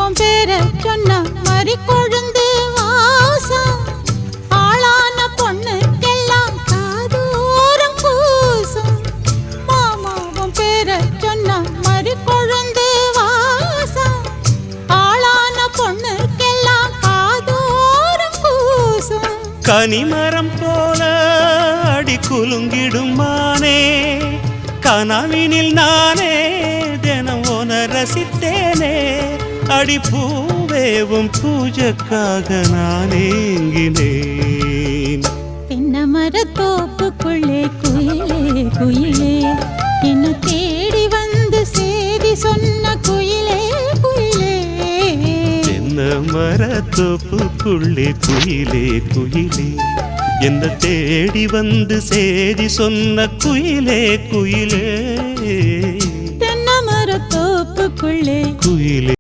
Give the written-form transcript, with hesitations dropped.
உன் பேர சொன்ன மறி கொழுந்து வாசம் ஆளான பொண்ணுக்கெல்லாம் காதூரம் கூசும் மாமா உன் பேர சொன்ன மறி கொழுந்து வாசம் ஆளான பொண்ணுக்கெல்லாம் காதூரம் கூசும் கனிமரம் போல அடி குலுங்கிடும் மானே கனவினில் நானே தினம் உன ரசித்தேனே அடி பூவேவும் பூஜைக்காக நான் ஏங்கினேன் தென்னமர தோப்புக்குள்ளே குயிலே குயிலே என்ன தேடி வந்து சேதி சொன்ன குயிலே குயிலே தென்னமர தோப்புக்குள்ளே குயிலே குயிலே என்ன தேடி வந்து சேதி சொன்ன குயிலே குயிலே தென்னமர தோப்புக்குள்ளே குயிலே